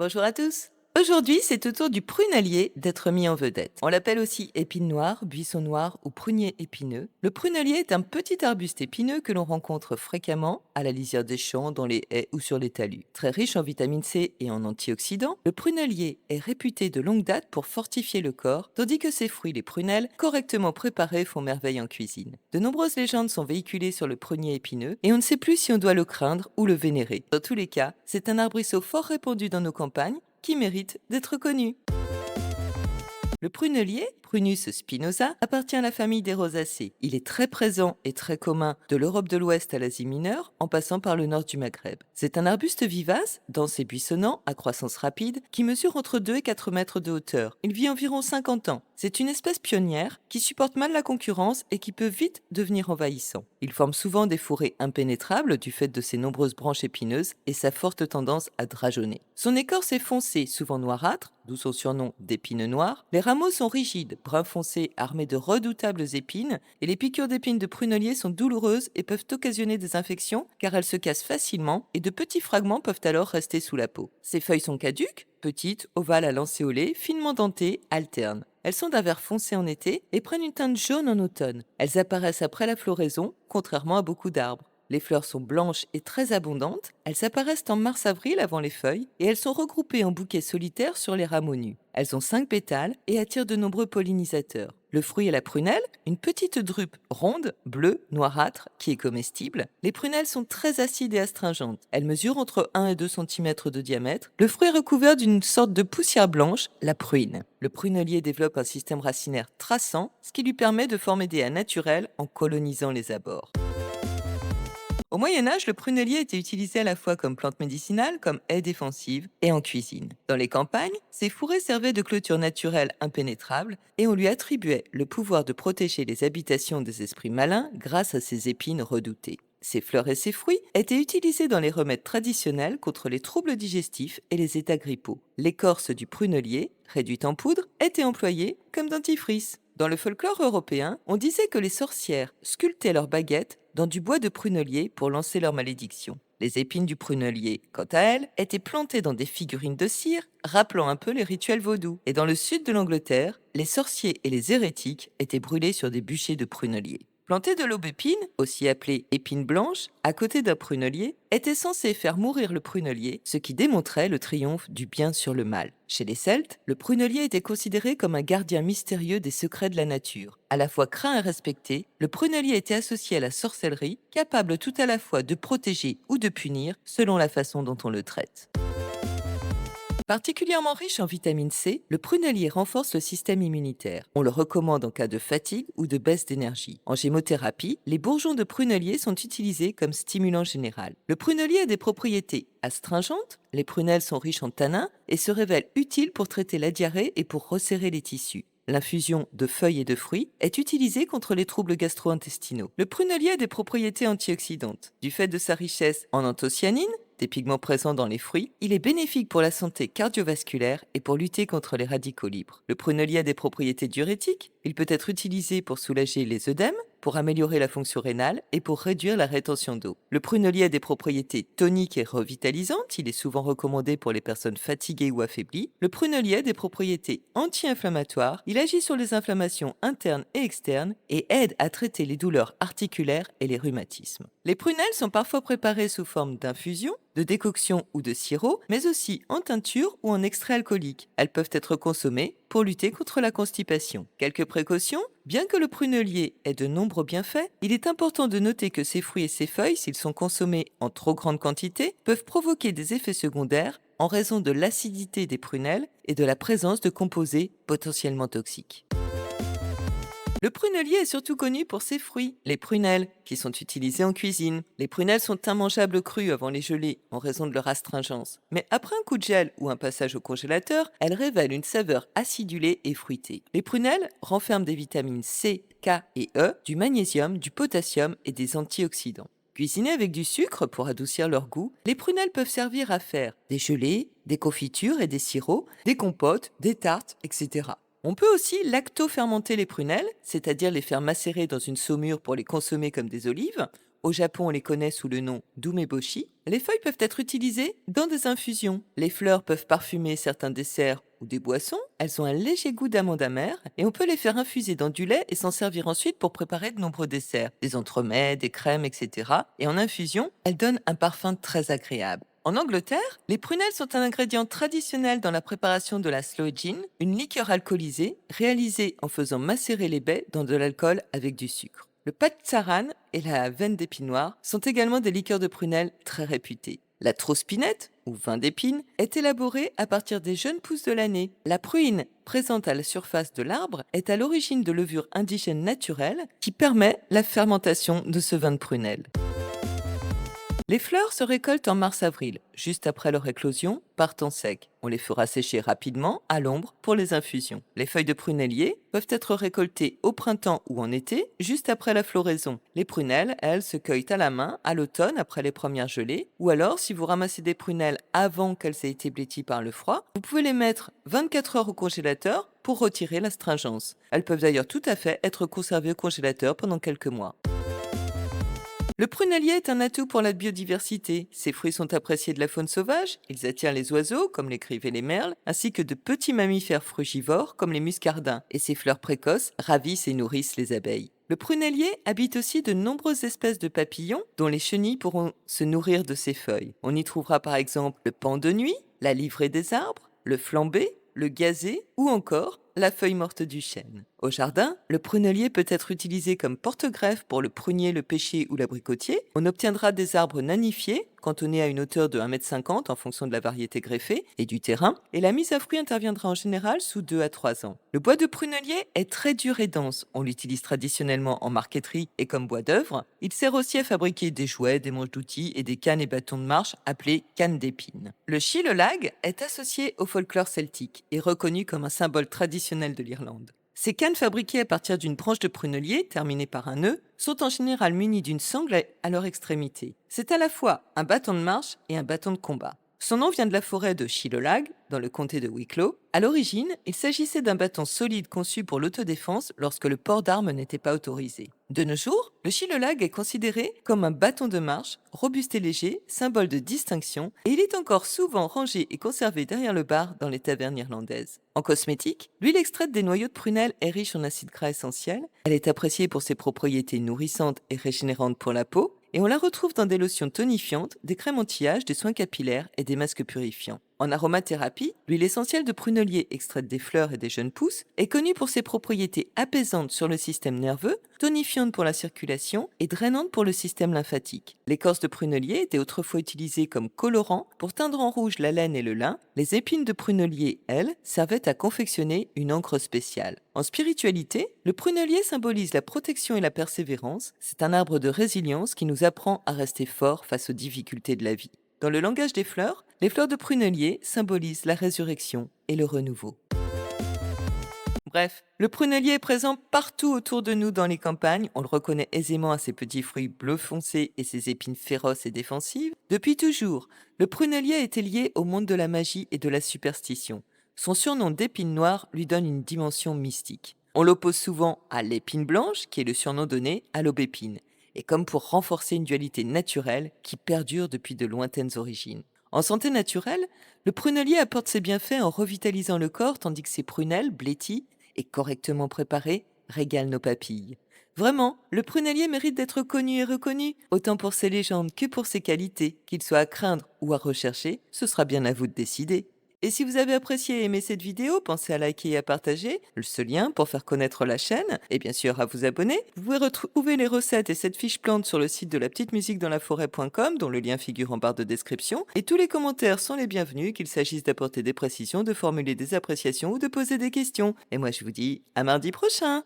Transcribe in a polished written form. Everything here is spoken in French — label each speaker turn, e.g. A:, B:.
A: Bonjour à tous. Aujourd'hui, c'est au tour du prunellier d'être mis en vedette. On l'appelle aussi épine noire, buisson noir ou prunier épineux. Le prunellier est un petit arbuste épineux que l'on rencontre fréquemment à la lisière des champs, dans les haies ou sur les talus. Très riche en vitamine C et en antioxydants, le prunellier est réputé de longue date pour fortifier le corps, tandis que ses fruits, les prunelles, correctement préparés, font merveille en cuisine. De nombreuses légendes sont véhiculées sur le prunier épineux et on ne sait plus si on doit le craindre ou le vénérer. Dans tous les cas, c'est un arbrisseau fort répandu dans nos campagnes qui mérite d'être connu. Le prunellier, Prunus spinosa, appartient à la famille des rosacées. Il est très présent et très commun de l'Europe de l'Ouest à l'Asie mineure, en passant par le nord du Maghreb. C'est un arbuste vivace, dense et buissonnant, à croissance rapide, qui mesure entre 2 et 4 mètres de hauteur. Il vit environ 50 ans. C'est une espèce pionnière qui supporte mal la concurrence et qui peut vite devenir envahissant. Il forme souvent des forêts impénétrables du fait de ses nombreuses branches épineuses et sa forte tendance à drageonner. Son écorce est foncée, souvent noirâtre, d'où son surnom d'épine noire. Les rameaux sont rigides, brun foncé, armés de redoutables épines, et les piqûres d'épines de prunellier sont douloureuses et peuvent occasionner des infections car elles se cassent facilement et de petits fragments peuvent alors rester sous la peau. Ces feuilles sont caduques, petites, ovales à lancéolées, finement dentées, alternes. Elles sont d'un vert foncé en été et prennent une teinte jaune en automne. Elles apparaissent après la floraison, contrairement à beaucoup d'arbres. Les fleurs sont blanches et très abondantes, elles apparaissent en mars-avril avant les feuilles et elles sont regroupées en bouquets solitaires sur les rameaux nus. Elles ont 5 pétales et attirent de nombreux pollinisateurs. Le fruit est la prunelle, une petite drupe ronde, bleue, noirâtre, qui est comestible. Les prunelles sont très acides et astringentes. Elles mesurent entre 1 et 2 cm de diamètre. Le fruit est recouvert d'une sorte de poussière blanche, la pruine. Le prunellier développe un système racinaire traçant, ce qui lui permet de former des haies naturelles en colonisant les abords. Au Moyen Âge, le prunellier était utilisé à la fois comme plante médicinale, comme haie défensive et en cuisine. Dans les campagnes, ces fourrés servaient de clôture naturelle impénétrable et on lui attribuait le pouvoir de protéger les habitations des esprits malins grâce à ses épines redoutées. Ses fleurs et ses fruits étaient utilisés dans les remèdes traditionnels contre les troubles digestifs et les états grippaux. L'écorce du prunellier, réduite en poudre, était employée comme dentifrice. Dans le folklore européen, on disait que les sorcières sculptaient leurs baguettes dans du bois de prunellier pour lancer leur malédiction. Les épines du prunellier, quant à elles, étaient plantées dans des figurines de cire, rappelant un peu les rituels vaudous. Et dans le sud de l'Angleterre, les sorciers et les hérétiques étaient brûlés sur des bûchers de prunellier. Planter de l'aubépine, aussi appelée épine blanche, à côté d'un prunellier, était censé faire mourir le prunellier, ce qui démontrait le triomphe du bien sur le mal. Chez les Celtes, le prunellier était considéré comme un gardien mystérieux des secrets de la nature. À la fois craint et respecté, le prunellier était associé à la sorcellerie, capable tout à la fois de protéger ou de punir selon la façon dont on le traite. Particulièrement riche en vitamine C, le prunellier renforce le système immunitaire. On le recommande en cas de fatigue ou de baisse d'énergie. En gémothérapie, les bourgeons de prunellier sont utilisés comme stimulant général. Le prunellier a des propriétés astringentes, les prunelles sont riches en tanins et se révèlent utiles pour traiter la diarrhée et pour resserrer les tissus. L'infusion de feuilles et de fruits est utilisée contre les troubles gastro-intestinaux. Le prunellier a des propriétés antioxydantes. Du fait de sa richesse en anthocyanines, des pigments présents dans les fruits, il est bénéfique pour la santé cardiovasculaire et pour lutter contre les radicaux libres. Le prunellier a des propriétés diurétiques. Il peut être utilisé pour soulager les œdèmes, pour améliorer la fonction rénale et pour réduire la rétention d'eau. Le prunellier a des propriétés toniques et revitalisantes. Il est souvent recommandé pour les personnes fatiguées ou affaiblies. Le prunellier a des propriétés anti-inflammatoires. Il agit sur les inflammations internes et externes et aide à traiter les douleurs articulaires et les rhumatismes. Les prunelles sont parfois préparées sous forme d'infusion, de décoction ou de sirop, mais aussi en teinture ou en extrait alcoolique. Elles peuvent être consommées pour lutter contre la constipation. Quelques précautions. Bien que le prunellier ait de nombreux bienfaits, il est important de noter que ses fruits et ses feuilles, s'ils sont consommés en trop grande quantité, peuvent provoquer des effets secondaires en raison de l'acidité des prunelles et de la présence de composés potentiellement toxiques. Le prunellier est surtout connu pour ses fruits, les prunelles, qui sont utilisées en cuisine. Les prunelles sont immangeables crues avant les gelées, en raison de leur astringence. Mais après un coup de gel ou un passage au congélateur, elles révèlent une saveur acidulée et fruitée. Les prunelles renferment des vitamines C, K et E, du magnésium, du potassium et des antioxydants. Cuisinées avec du sucre pour adoucir leur goût, les prunelles peuvent servir à faire des gelées, des confitures et des sirops, des compotes, des tartes, etc. On peut aussi lacto-fermenter les prunelles, c'est-à-dire les faire macérer dans une saumure pour les consommer comme des olives, Au Japon, on les connaît sous le nom d'umeboshi. Les feuilles peuvent être utilisées dans des infusions. Les fleurs peuvent parfumer certains desserts ou des boissons. Elles ont un léger goût d'amande amère et on peut les faire infuser dans du lait et s'en servir ensuite pour préparer de nombreux desserts, des entremets, des crèmes, etc. Et en infusion, elles donnent un parfum très agréable. En Angleterre, les prunelles sont un ingrédient traditionnel dans la préparation de la sloe gin, une liqueur alcoolisée réalisée en faisant macérer les baies dans de l'alcool avec du sucre. Le patsaran et la veine d'épine noire sont également des liqueurs de prunelles très réputées. La trospinette, ou vin d'épine, est élaborée à partir des jeunes pousses de l'année. La pruine, présente à la surface de l'arbre, est à l'origine de levure indigène naturelle qui permet la fermentation de ce vin de prunelle. Les fleurs se récoltent en mars-avril, juste après leur éclosion, par temps sec. On les fera sécher rapidement, à l'ombre, pour les infusions. Les feuilles de prunellier peuvent être récoltées au printemps ou en été, juste après la floraison. Les prunelles, elles, se cueillent à la main, à l'automne, après les premières gelées. Ou alors, si vous ramassez des prunelles avant qu'elles aient été blêties par le froid, vous pouvez les mettre 24 heures au congélateur pour retirer l'astringence. Elles peuvent d'ailleurs tout à fait être conservées au congélateur pendant quelques mois. Le prunellier est un atout pour la biodiversité. Ses fruits sont appréciés de la faune sauvage, ils attirent les oiseaux, comme les grives et les merles, ainsi que de petits mammifères frugivores, comme les muscardins, et ses fleurs précoces ravissent et nourrissent les abeilles. Le prunellier habite aussi de nombreuses espèces de papillons, dont les chenilles pourront se nourrir de ses feuilles. On y trouvera par exemple le paon de nuit, la livrée des arbres, le flambé, le gazé ou encore la feuille morte du chêne. Au jardin, le prunellier peut être utilisé comme porte-greffe pour le prunier, le pêcher ou l'abricotier. On obtiendra des arbres nanifiés, cantonnés à une hauteur de 1,50 m en fonction de la variété greffée et du terrain, et la mise à fruit interviendra en général sous 2 à 3 ans. Le bois de prunellier est très dur et dense. On l'utilise traditionnellement en marqueterie et comme bois d'œuvre. Il sert aussi à fabriquer des jouets, des manches d'outils et des cannes et bâtons de marche appelés cannes d'épines. Le shilelag est associé au folklore celtique et reconnu comme un symbole traditionnel de l'Irlande. Ces cannes fabriquées à partir d'une branche de prunellier, terminée par un nœud, sont en général munies d'une sangle à leur extrémité. C'est à la fois un bâton de marche et un bâton de combat. Son nom vient de la forêt de Shilelag, dans le comté de Wicklow. À l'origine, il s'agissait d'un bâton solide conçu pour l'autodéfense lorsque le port d'armes n'était pas autorisé. De nos jours, le shilelag est considéré comme un bâton de marche, robuste et léger, symbole de distinction, et il est encore souvent rangé et conservé derrière le bar dans les tavernes irlandaises. En cosmétique, l'huile extraite des noyaux de prunelle est riche en acides gras essentiels. Elle est appréciée pour ses propriétés nourrissantes et régénérantes pour la peau, et on la retrouve dans des lotions tonifiantes, des crèmes anti-âge, des soins capillaires et des masques purifiants. En aromathérapie, l'huile essentielle de prunellier extraite des fleurs et des jeunes pousses est connue pour ses propriétés apaisantes sur le système nerveux, tonifiantes pour la circulation et drainantes pour le système lymphatique. L'écorce de prunellier était autrefois utilisée comme colorant pour teindre en rouge la laine et le lin. Les épines de prunellier, elles, servaient à confectionner une encre spéciale. En spiritualité, le prunellier symbolise la protection et la persévérance. C'est un arbre de résilience qui nous apprend à rester fort face aux difficultés de la vie. Dans le langage des fleurs, les fleurs de prunellier symbolisent la résurrection et le renouveau. Bref, le prunellier est présent partout autour de nous dans les campagnes. On le reconnaît aisément à ses petits fruits bleu foncé et ses épines féroces et défensives. Depuis toujours, le prunellier a été lié au monde de la magie et de la superstition. Son surnom d'épine noire lui donne une dimension mystique. On l'oppose souvent à l'épine blanche, qui est le surnom donné à l'aubépine, et comme pour renforcer une dualité naturelle qui perdure depuis de lointaines origines. En santé naturelle, le prunellier apporte ses bienfaits en revitalisant le corps, tandis que ses prunelles, blêties et correctement préparées, régalent nos papilles. Vraiment, le prunellier mérite d'être connu et reconnu, autant pour ses légendes que pour ses qualités. Qu'il soit à craindre ou à rechercher, ce sera bien à vous de décider. Et si vous avez apprécié et aimé cette vidéo, pensez à liker et à partager ce lien pour faire connaître la chaîne et bien sûr à vous abonner. Vous pouvez retrouver les recettes et cette fiche plante sur le site de lapetitemusiquedansla-forêt.com dont le lien figure en barre de description. Et tous les commentaires sont les bienvenus, qu'il s'agisse d'apporter des précisions, de formuler des appréciations ou de poser des questions. Et moi je vous dis à mardi prochain.